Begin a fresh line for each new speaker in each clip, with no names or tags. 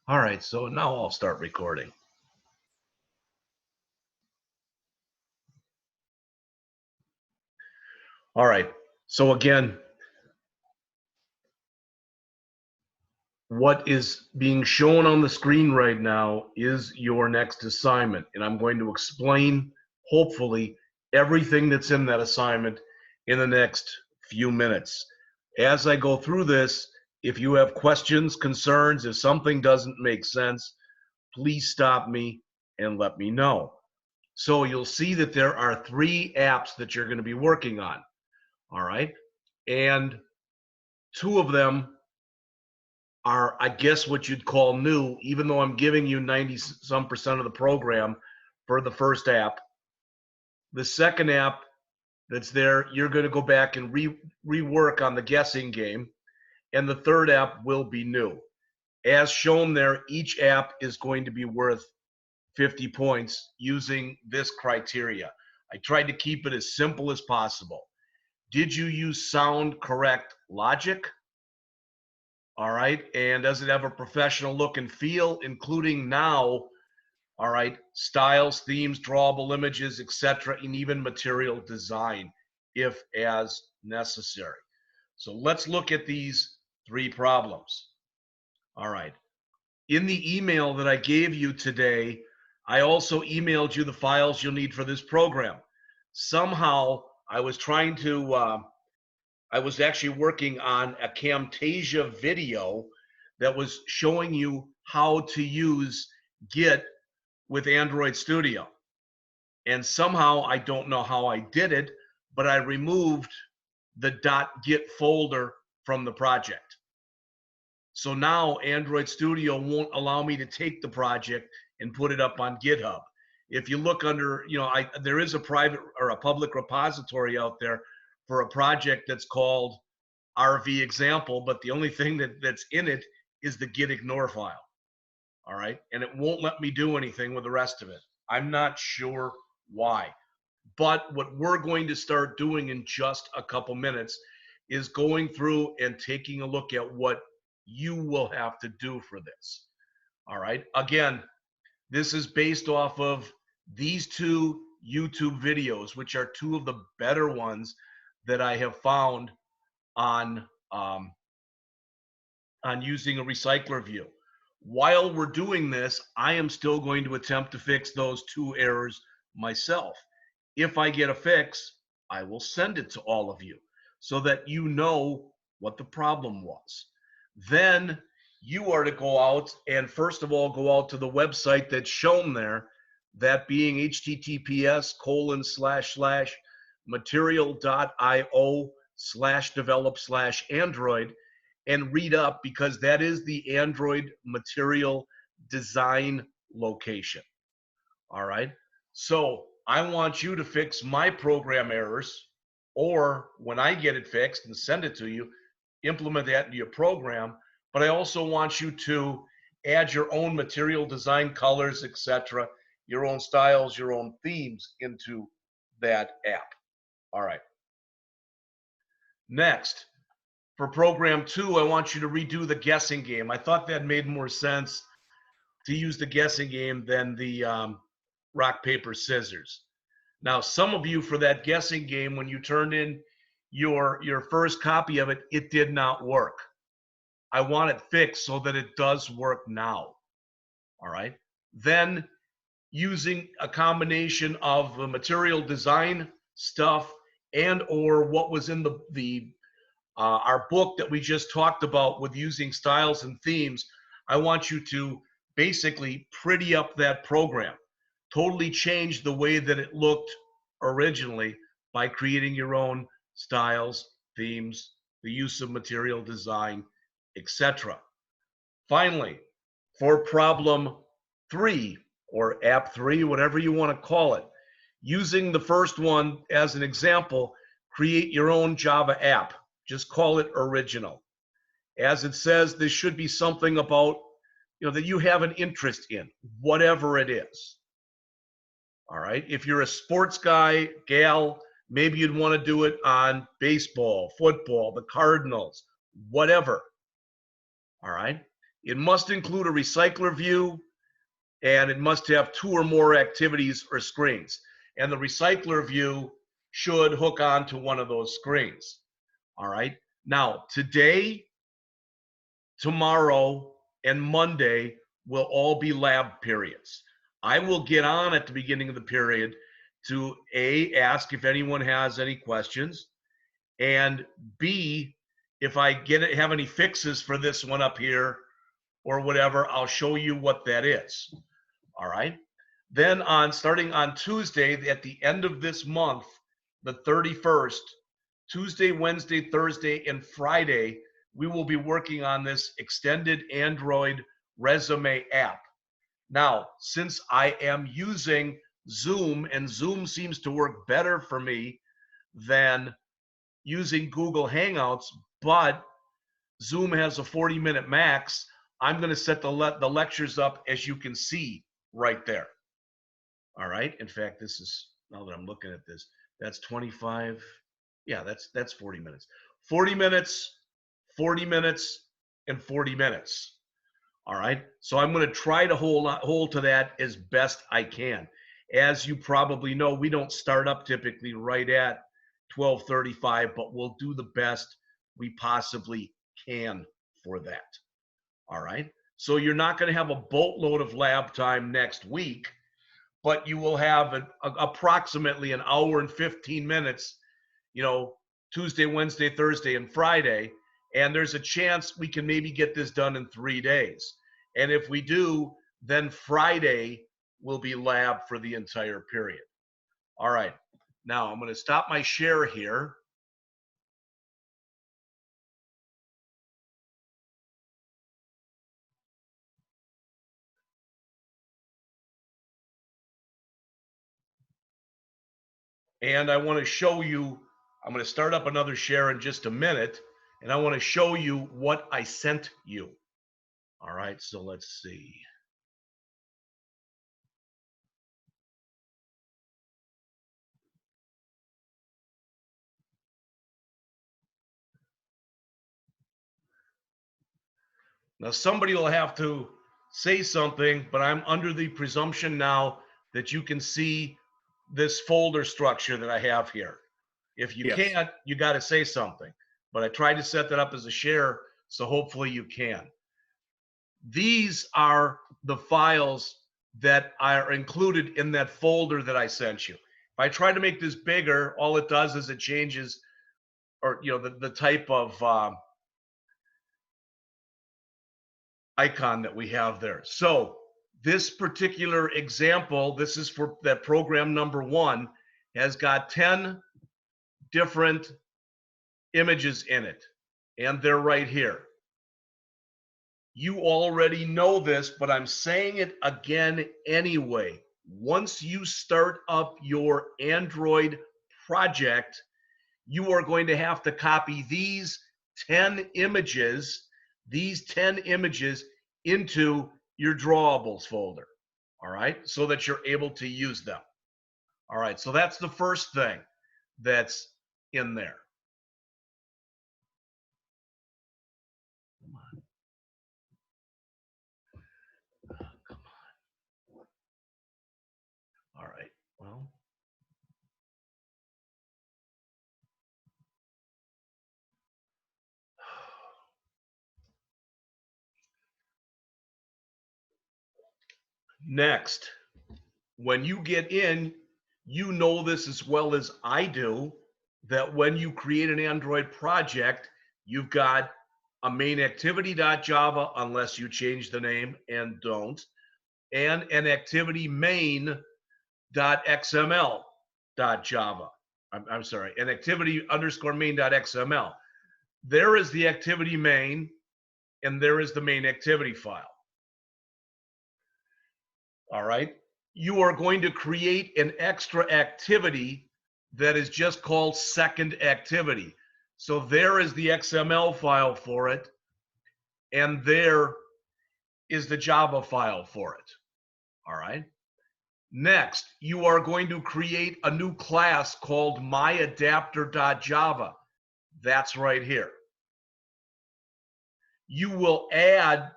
All right, so now I'll start recording. All right, so again, what is being shown on the screen right now is your next assignment, and I'm going to explain, hopefully, everything that's in that assignment in the next few minutes. As I go through this, if you have questions, concerns, if something doesn't make sense, please stop me and let me know. So you'll see that there are 3 apps that you're going to be working on. All right. And 2 of them are, I guess, what you'd call new, even though I'm giving you 90% of the program for the first app. The second app that's there, you're going to go back and rework on the guessing game. And the third app will be new. As shown there, each app is going to be worth 50 points using this criteria. I tried to keep it as simple as possible. Did you use sound correct logic? All right. And does it have a professional look and feel, including now, all right, styles, themes, drawable images, etc., and even material design, if as necessary. So let's look at these 3 problems. All right. In the email that I gave you today, I also emailed you the files you'll need for this program. Somehow, I was trying to I was actually working on a Camtasia video that was showing you how to use Git with Android Studio. And somehow, I don't know how I did it, but I removed the .git folder from the project. So now Android Studio won't allow me to take the project and put it up on GitHub. If you look under, there is a private or a public repository out there for a project that's called RV example, but the only thing that's in it is the git ignore file. All right. And it won't let me do anything with the rest of it. I'm not sure why. But what we're going to start doing in just a couple minutes is going through and taking a look at what you will have to do for this. All right. Again, this is based off of these 2 YouTube videos, which are 2 of the better ones that I have found on using a recycler view. While we're doing this, I am still going to attempt to fix those 2 errors myself. If I get a fix, I will send it to all of you so that you know what the problem was. Then you are to go out and first of all go out to the website that's shown there, that being https://material.io/develop/android, and read up, because that is the Android material design location. All right. So I want you to fix my program errors, or when I get it fixed and send it to you, implement that into your program. But I also want you to add your own material design, colors, etc., your own styles, your own themes into that app. All right. Next, for program 2, I want you to redo the guessing game. I thought that made more sense to use the guessing game than the rock, paper, scissors. Now, some of you, for that guessing game, when you turned in your first copy of it, it did not work. I want it fixed so that it does work now. All right. Then using a combination of the material design stuff and or what was in our book that we just talked about with using styles and themes, I want you to basically pretty up that program. Totally change the way that it looked originally by creating your own styles, themes, the use of material design, etc. Finally, for problem 3 or app 3, whatever you want to call it, using the first one as an example, create your own Java app. Just call it original. As it says, this should be something about, that you have an interest in, whatever it is. All right. If you're a sports guy, gal, maybe you'd want to do it on baseball, football, the Cardinals, whatever. All right. It must include a recycler view, and it must have 2 or more activities or screens. And the recycler view should hook onto one of those screens. All right. Now, today, tomorrow, and Monday will all be lab periods. I will get on at the beginning of the period to A, ask if anyone has any questions, and B, if I have any fixes for this one up here or whatever, I'll show you what that is. All right. Then starting on Tuesday, at the end of this month, the 31st, Tuesday, Wednesday, Thursday, and Friday, we will be working on this extended Android resume app. Now, since I am using Zoom, and Zoom seems to work better for me than using Google Hangouts, but Zoom has a 40-minute max, I'm going to set the lectures up as you can see right there. All right. In fact, this is, now that I'm looking at this, that's 25. Yeah, that's 40 minutes. 40 minutes, 40 minutes, and 40 minutes. All right. So I'm going to try to hold to that as best I can. As you probably know, we don't start up typically right at 12:35, but we'll do the best we possibly can for that. All right. So you're not going to have a boatload of lab time next week, but you will have approximately an hour and 15 minutes, Tuesday, Wednesday, Thursday, and Friday. And there's a chance we can maybe get this done in 3 days. And if we do, then Friday will be lab for the entire period. All right. Now I'm going to stop my share here. And I want to show you, I'm going to start up another share in just a minute, and I want to show you what I sent you. All right, so let's see. Now, somebody will have to say something, but I'm under the presumption now that you can see this folder structure that I have here. If you can't, you got to say something. But I tried to set that up as a share, so hopefully you can. These are the files that are included in that folder that I sent you. If I try to make this bigger, all it does is it changes, or the type of icon that we have there. So this particular example, this is for that program number 1, has got 10 different images in it, and they're right here. You already know this, but I'm saying it again anyway. Once you start up your Android project, you are going to have to copy these 10 images into your drawables folder, all right, so that you're able to use them. All right, so that's the first thing that's in there. Come on. Come on. All right, well. Next, when you get in, you know this as well as I do, that when you create an Android project, you've got a Mainactivity.java, unless you change the name and don't, and an activity main.xml.java. I'm sorry, an activity_main.xml. There is the activity main, and there is the main activity file. All right. You are going to create an extra activity that is just called second activity. So there is the XML file for it, and there is the Java file for it. All right. Next, you are going to create a new class called myadapter.java. That's right here. You will add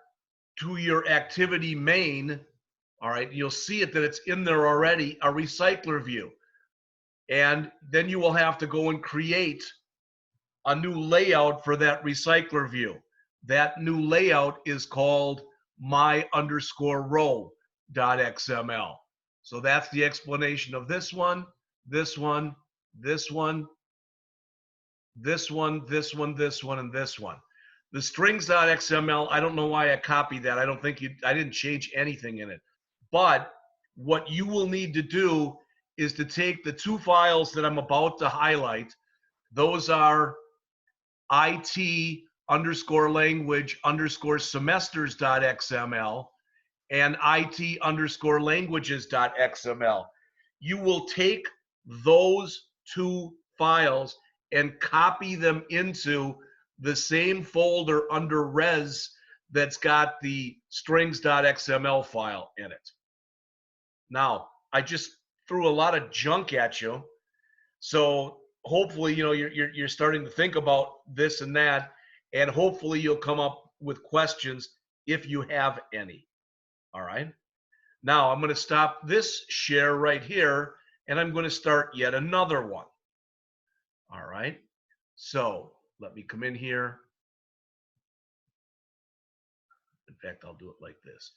to your activity main, all right, you'll see it that it's in there already, a recycler view. And then you will have to go and create a new layout for that recycler view. That new layout is called my_row.xml. So that's the explanation of this one, this one, this one, this one, this one, this one, and this one. The strings.xml, I don't know why I copied that. I didn't change anything in it. But what you will need to do is to take the two files that I'm about to highlight. Those are it_language_semesters.xml and it_languages.xml. You will take those two files and copy them into the same folder under res that's got the strings.xml file in it. Now, I just threw a lot of junk at you. So hopefully, you're starting to think about this and that, and hopefully you'll come up with questions if you have any. All right. Now I'm going to stop this share right here, and I'm going to start yet another one. All right. So let me come in here. In fact, I'll do it like this.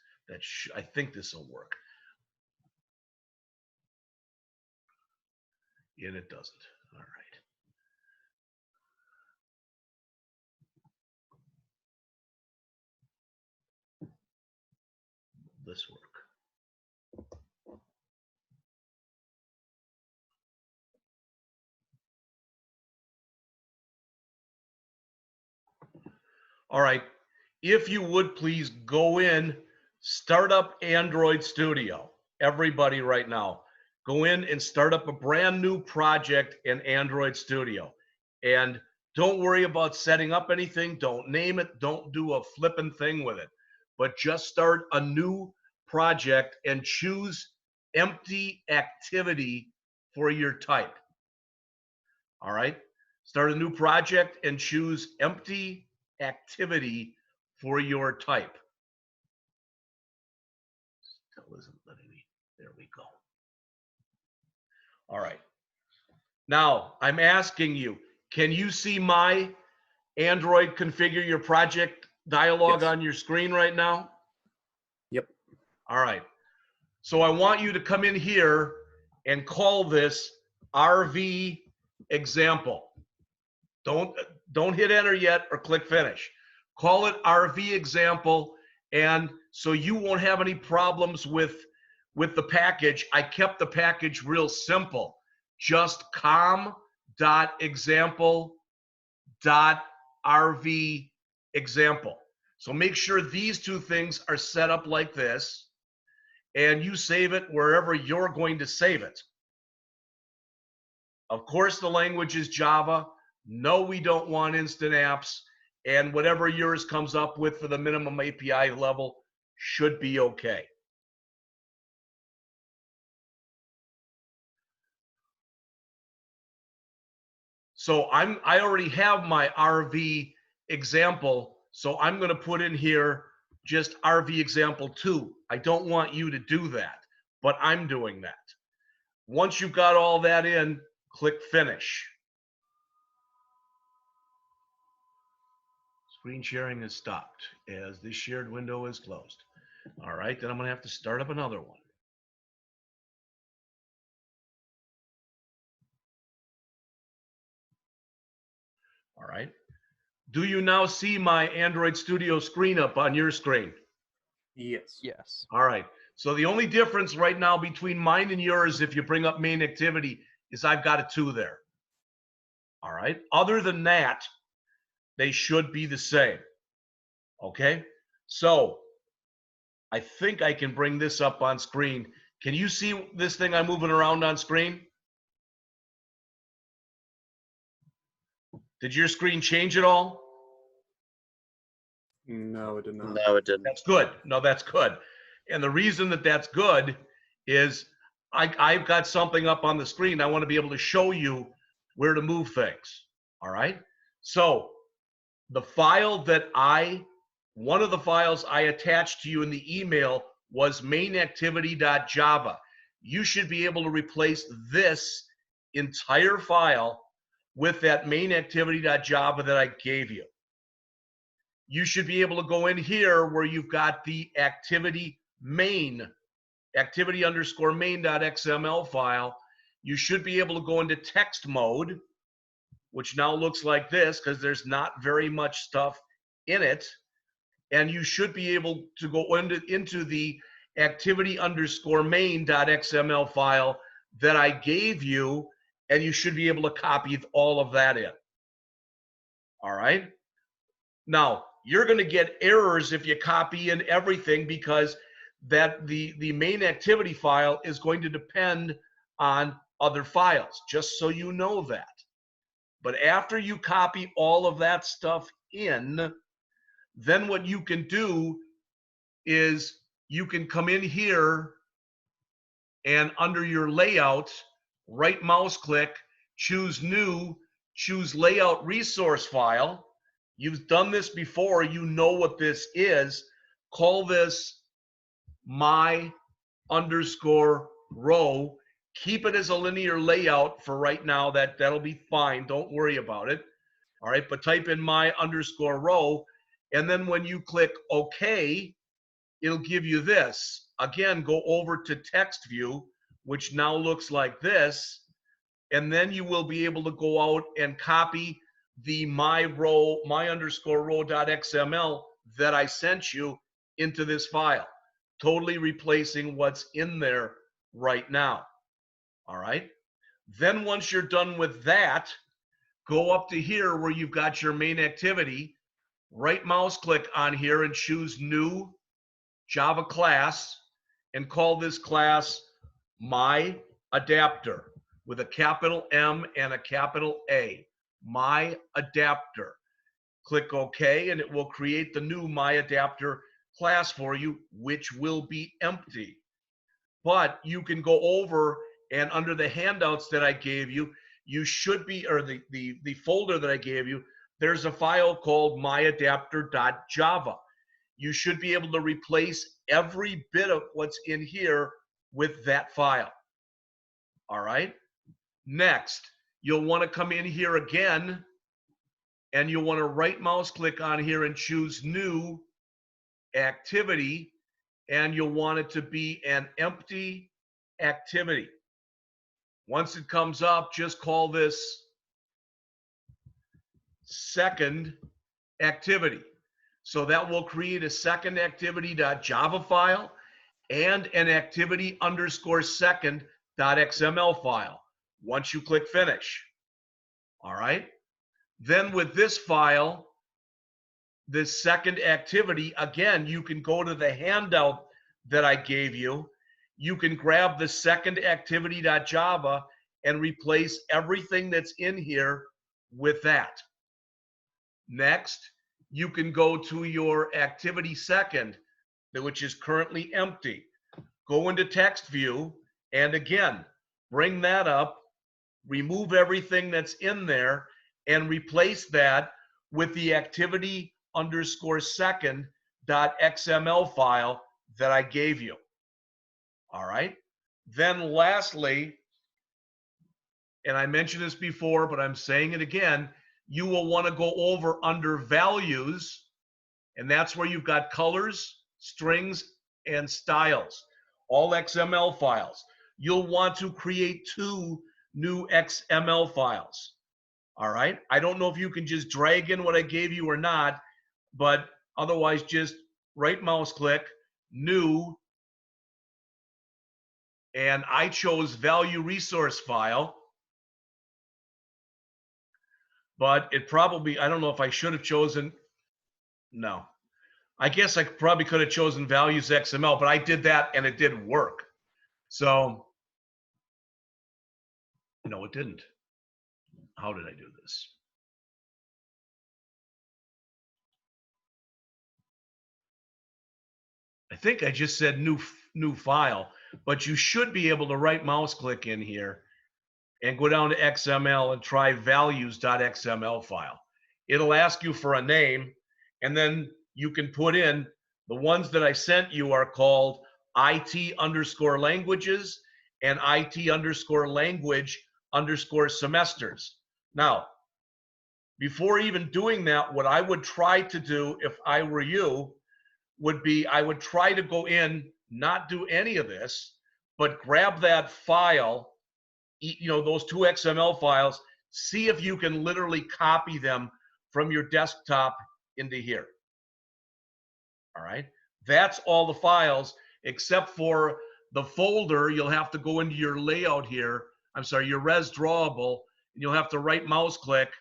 I think this will work. And it doesn't. All right. This work. All right. If you would please go in, start up Android Studio. Everybody right now, go in and start up a brand new project in Android Studio. And don't worry about setting up anything. Don't name it. Don't do a flippin' thing with it. But just start a new project and choose empty activity for your type. All right. Start a new project and choose empty activity for your type. Still isn't letting me. There we go. All right. Now I'm asking you, can you see my Android configure your project dialog on your screen right now?
Yep.
All right. So I want you to come in here and call this RV example. Don't hit enter yet or click finish. Call it RV example, and so you won't have any problems with the package. I kept the package real simple. Just com.example.rv example. So make sure these two things are set up like this, and you save it wherever you're going to save it. Of course, the language is Java. No, we don't want instant apps, and whatever yours comes up with for the minimum API level should be okay. So I already have my RV example, so I'm going to put in here just RV example 2. I don't want you to do that, but I'm doing that. Once you've got all that in, click finish. Screen sharing is stopped as this shared window is closed. All right, then I'm going to have to start up another one. All right. Do you now see my Android Studio screen up on your screen?
Yes.
Yes.
All right. So the only difference right now between mine and yours, if you bring up Mainactivity, is I've got a 2 there. All right. Other than that, they should be the same. Okay. So I think I can bring this up on screen. Can you see this thing I'm moving around on screen? Did your screen change at all?
No, it did not.
No, it didn't.
That's good. No, that's good. And the reason that that's good is I've got something up on the screen. I want to be able to show you where to move things. All right. So the file that I one of the files I attached to you in the email was mainactivity.java. You should be able to replace this entire file with that mainactivity.java that I gave you. You should be able to go in here where you've got the activity main, activity_main.xml file. You should be able to go into text mode, which now looks like this because there's not very much stuff in it. And you should be able to go into the activity_main.xml file that I gave you, and you should be able to copy all of that in. All right? Now, you're going to get errors if you copy in everything because that the main activity file is going to depend on other files, just so you know that. But after you copy all of that stuff in, then what you can do is you can come in here and under your layout, right mouse click, choose new, choose layout resource file. You've done this before, you know what this is. Call this my_row. Keep it as a linear layout for right now. That'll be fine. Don't worry about it. All right, but type in my_row, and then when you click OK, it'll give you this. Again, go over to text view, which now looks like this, and then you will be able to go out and copy the my_row.xml that I sent you into this file, totally replacing what's in there right now. All right. Then once you're done with that, go up to here where you've got your main activity, right mouse click on here and choose new Java class and call this class my adapter with a capital M and a capital A, my adapter. Click OK and it will create the new my adapter class for you, which will be empty. But you can go over and under the handouts that I gave you, you should be, or the folder that I gave you, there's a file called myadapter.java. You should be able to replace every bit of what's in here with that file. All right. Next, you'll want to come in here again and you'll want to right mouse click on here and choose new activity, and you'll want it to be an empty activity. Once it comes up, just call this second activity. So that will create a second activity.java file and an activity_second.xml file once you click finish. All right. Then with this file, this second activity, again, you can go to the handout that I gave you. You can grab the second activity.java and replace everything that's in here with that. Next, you can go to your activity second, which is currently empty. Go into text view, and again, bring that up, remove everything that's in there, and replace that with the activity_second.xml file that I gave you. All right. Then lastly, and I mentioned this before, but I'm saying it again, you will want to go over under values, and that's where you've got colors, strings, and styles, all XML files. You'll want to create 2 new XML files. All right. I don't know if you can just drag in what I gave you or not, but otherwise just right mouse click, new, and I chose value resource file. But it probably, I don't know if I should have chosen, no. I guess I probably could have chosen values XML, but I did that and it didn't work. So, no, it didn't. How did I do this? I think I just said new file, but you should be able to right mouse click in here and go down to XML and try values.xml file. It'll ask you for a name, and then you can put in, the ones that I sent you are called IT_languages and IT_language_semesters. Now, before even doing that, what I would try to do if I were you would be, I would try to go in, not do any of this, but grab that file, those 2 XML files, see if you can literally copy them from your desktop into here. All right, that's all the files except for the folder. You'll have to go into your layout here. I'm sorry, your res drawable, and you'll have to right mouse click.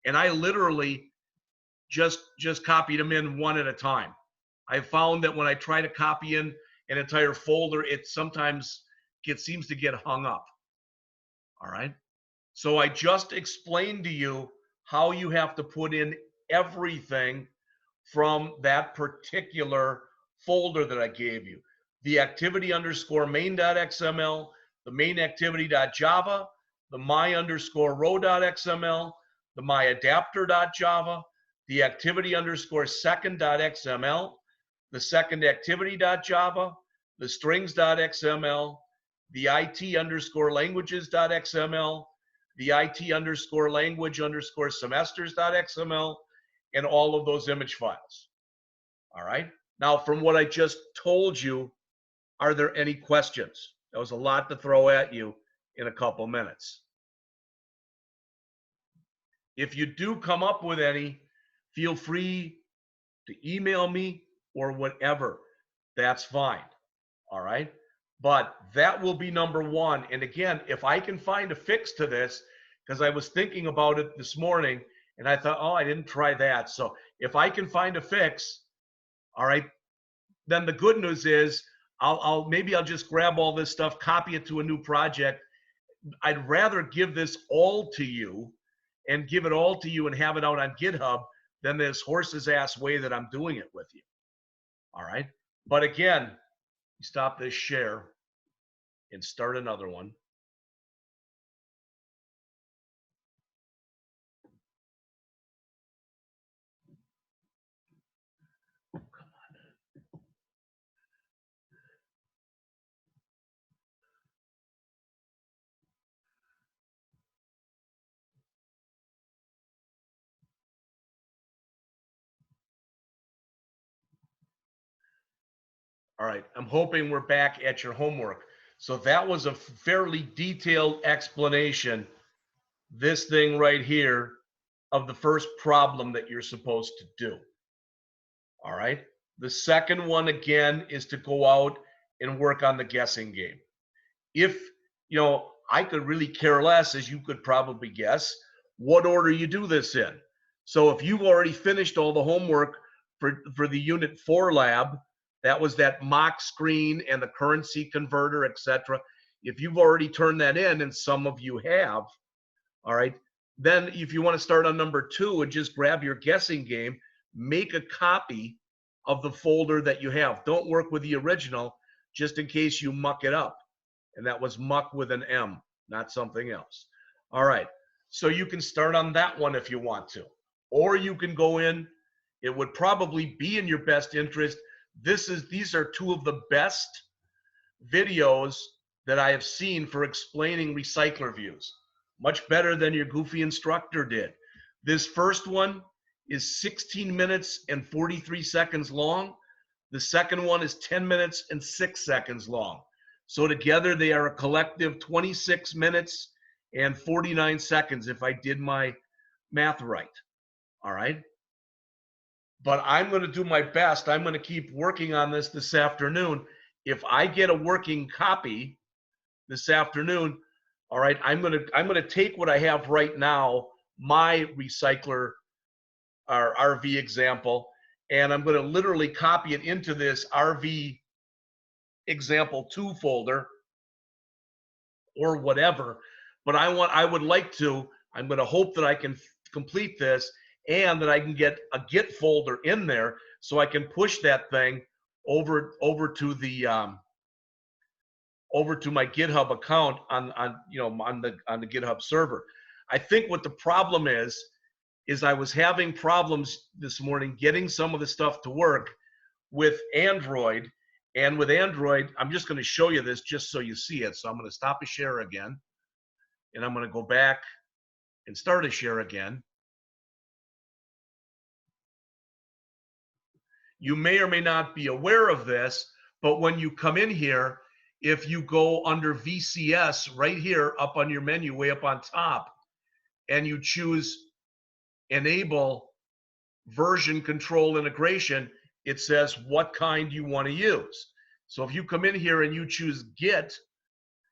And I literally just copied them in one at a time. I found that when I try to copy in an entire folder, it sometimes seems to get hung up. All right. So I just explained to you how you have to put in everything from that particular folder that I gave you. The activity_main.xml, the mainactivity.java, the my_row.xml, the myadapter.java, the activity_second.xml, the second activity.java, the strings.xml, the IT_languages.xml, the IT_language_semesters.xml, and all of those image files. All right. Now, from what I just told you, are there any questions? That was a lot to throw at you in a couple minutes. If you do come up with any, feel free to email me or whatever. That's fine. All right. But that will be number one. And again, if I can find a fix to this, because I was thinking about it this morning and I thought, oh, I didn't try that. So if I can find a fix, all right, then the good news is maybe I'll just grab all this stuff, copy it to a new project. I'd rather give this all to you and give it all to you and have it out on GitHub than this horse's ass way that I'm doing it with you. All right. But again, stop this share and start another one. All right, I'm hoping we're back at your homework. So that was a fairly detailed explanation, this thing right here, of the first problem that you're supposed to do. All right, the second one again is to go out and work on the guessing game. If, I could really care less, as you could probably guess, what order you do this in. So if you've already finished all the homework for the Unit 4 lab, that was that mock screen and the currency converter, etc. If you've already turned that in, and some of you have, all right, then if you want to start on number 2 and just grab your guessing game, make a copy of the folder that you have. Don't work with the original, just in case you muck it up. And that was muck with an M, not something else. All right, so you can start on that one if you want to. Or you can go in, it would probably be in your best interest. These are 2 of the best videos that I have seen for explaining recycler views. Much better than your goofy instructor did. This first one is 16 minutes and 43 seconds long. The second one is 10 minutes and 6 seconds long. So together they are a collective 26 minutes and 49 seconds if I did my math right. All right. But I'm going to do my best. I'm going to keep working on this afternoon. If I get a working copy this afternoon, all right, I'm going to take what I have right now, my recycler or RV example, and I'm going to literally copy it into this RV example 2 folder or whatever. But I'm going to hope that I can complete this and that I can get a Git folder in there so I can push that thing over to the over to my GitHub account on the GitHub server. I think what the problem is is I was having problems this morning getting some of the stuff to work with Android. And with Android, I'm just going to show you this just so you see it. So I'm going to stop a share again, and I'm going to go back and start a share again. You may or may not be aware of this, but when you come in here, if you go under VCS right here up on your menu, way up on top, and you choose enable version control integration, it says what kind you want to use. So if you come in here and you choose Git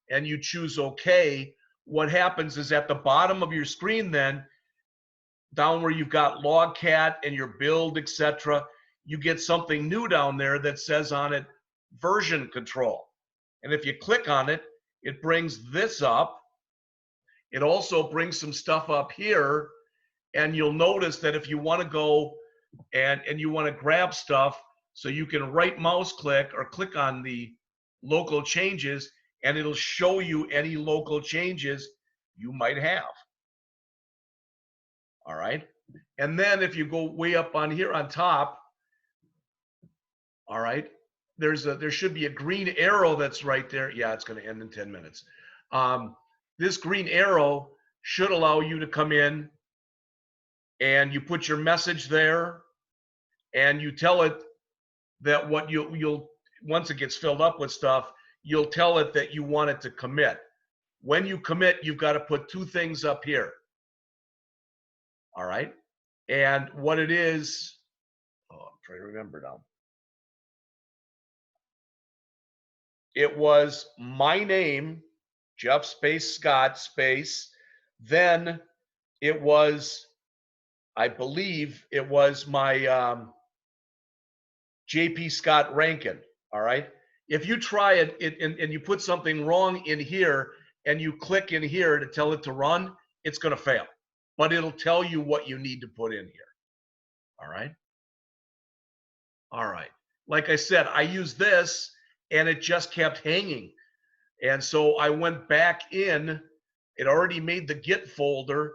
and you choose OK, what happens is at the bottom of your screen then, down where you've got Logcat and your build, etc., you get something new down there that says on it version control. And if you click on it, it brings this up. It also brings some stuff up here. And you'll notice that if you want to go and you want to grab stuff, so you can right mouse click or click on the local changes, and it'll show you any local changes you might have. All right. And then if you go way up on here on top, all right, there should be a green arrow that's right there. Yeah, it's going to end in 10 minutes. This green arrow should allow you to come in and you put your message there and you tell it that what you'll once it gets filled up with stuff, you'll tell it that you want it to commit. When you commit, you've got to put two things up here. All right. And what it is, I'm trying to remember now. It was my name, Jeff space Scott space. Then it was, I believe it was my JP Scott Rankin. All right. If you try it and you put something wrong in here and you click in here to tell it to run, it's going to fail. But it'll tell you what you need to put in here. All right. All right. Like I said, I used this and it just kept hanging. And so I went back in. It already made the Git folder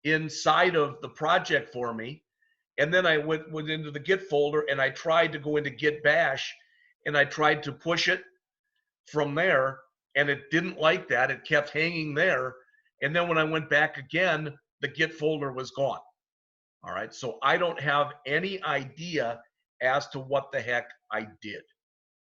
inside of the project for me. And then I went into the Git folder and I tried to go into Git bash and I tried to push it from there and it didn't like that. It kept hanging there. And then when I went back again, the Git folder was gone. All right. So I don't have any idea as to what the heck I did.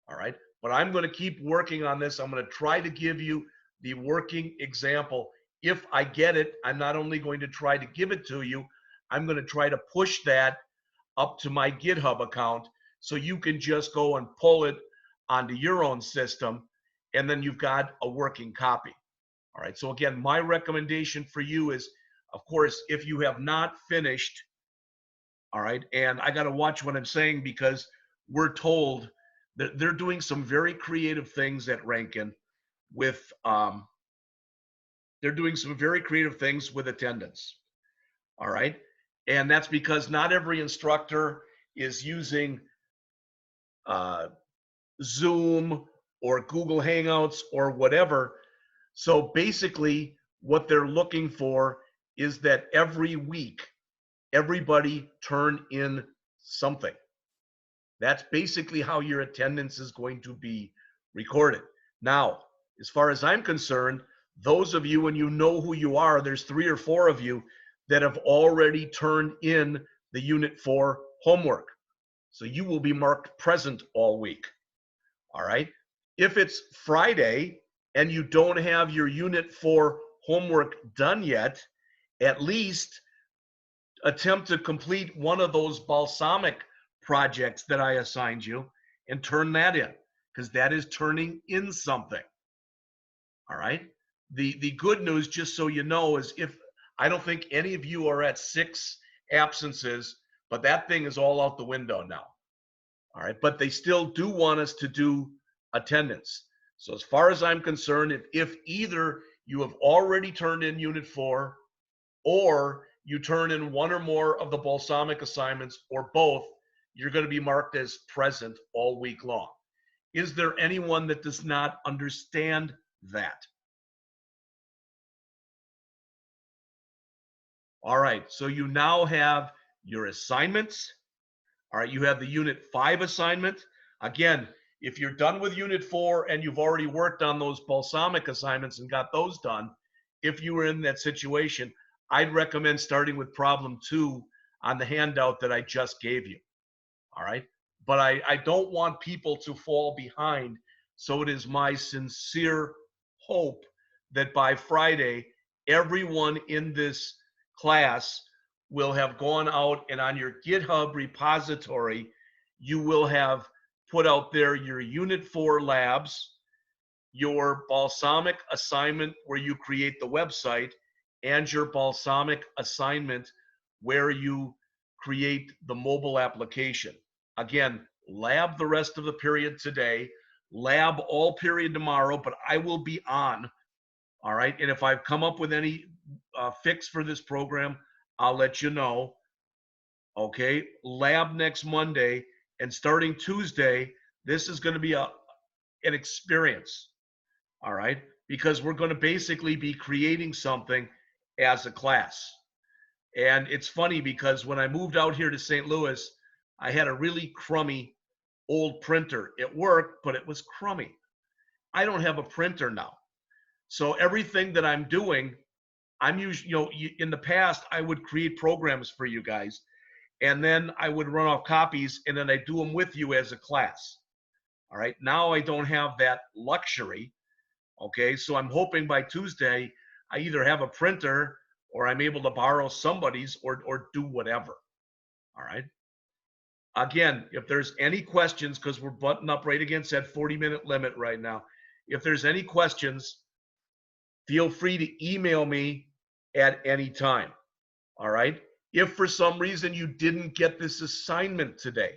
All right. But I'm going to keep working on this. I'm going to try to give you the working example. If I get it, I'm not only going to try to give it to you, I'm going to try to push that up to my GitHub account so you can just go and pull it onto your own system, and then you've got a working copy. All right. So again, my recommendation for you is, of course, if you have not finished, all right, and I got to watch what I'm saying because we're told that they're doing some very creative things at Rankin with, they're doing some very creative things with attendance. All right. And that's because not every instructor is using Zoom or Google Hangouts or whatever. So basically, what they're looking for is that every week, everybody turn in something. That's basically how your attendance is going to be recorded. Now, as far as I'm concerned, those of you, and you know who you are, there's 3 or 4 of you that have already turned in the Unit 4 homework. So you will be marked present all week. All right. If it's Friday and you don't have your Unit 4 homework done yet, at least attempt to complete one of those balsamic projects that I assigned you and turn that in, because that is turning in something. All right. The good news, just so you know, is if I don't think any of you are at 6 absences, but that thing is all out the window now. All right. But they still do want us to do attendance. So as far as I'm concerned, if either you have already turned in Unit 4 or you turn in one or more of the balsamic assignments or both, you're going to be marked as present all week long. Is there anyone that does not understand that? All right, so you now have your assignments. All right, you have the Unit 5 assignment. Again, if you're done with Unit 4 and you've already worked on those balsamic assignments and got those done, if you were in that situation, I'd recommend starting with problem 2 on the handout that I just gave you. All right, but I don't want people to fall behind. So it is my sincere hope that by Friday, everyone in this class will have gone out and on your GitHub repository, you will have put out there your Unit 4 labs, your balsamic assignment where you create the website, and your balsamic assignment where you create the mobile application. Again, lab the rest of the period today, lab all period tomorrow, but I will be on. All right. And if I've come up with any fix for this program, I'll let you know. Okay. Lab next Monday, and starting Tuesday, this is going to be an experience. All right. Because we're going to basically be creating something as a class. And it's funny because when I moved out here to St. Louis, I had a really crummy old printer. It worked, but it was crummy. I don't have a printer now. So everything that I'm doing, I'm usually, in the past, I would create programs for you guys, and then I would run off copies, and then I do them with you as a class. All right. Now I don't have that luxury. Okay. So I'm hoping by Tuesday, I either have a printer or I'm able to borrow somebody's or do whatever. All right. Again, if there's any questions, because we're buttoned up right against that 40-minute limit right now, if there's any questions, feel free to email me at any time. All right. If for some reason you didn't get this assignment today,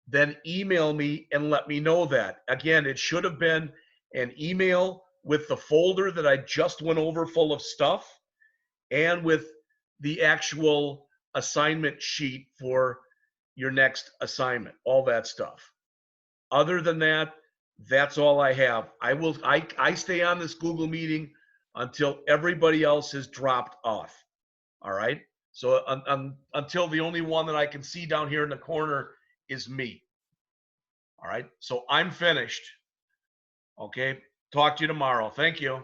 then email me and let me know that. Again, it should have been an email with the folder that I just went over full of stuff and with the actual assignment sheet for your next assignment, all that stuff. Other than that, that's all I have. I stay on this Google meeting until everybody else has dropped off. All right. So until the only one that I can see down here in the corner is me. All right. So I'm finished. Okay. Talk to you tomorrow. Thank you.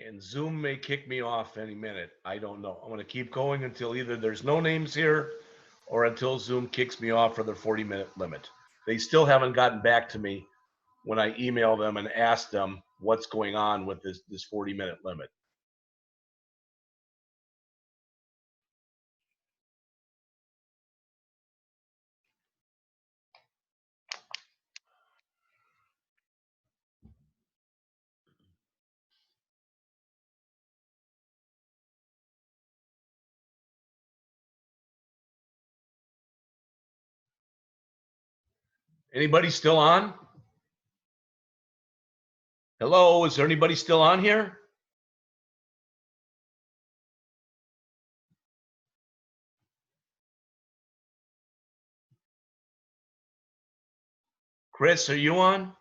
And Zoom may kick me off any minute. I don't know. I'm going to keep going until either there's no names here or until Zoom kicks me off for their 40-minute limit. They still haven't gotten back to me when I email them and ask them what's going on with this 40-minute limit. Anybody still on? Hello, is there anybody still on here? Chris, are you on?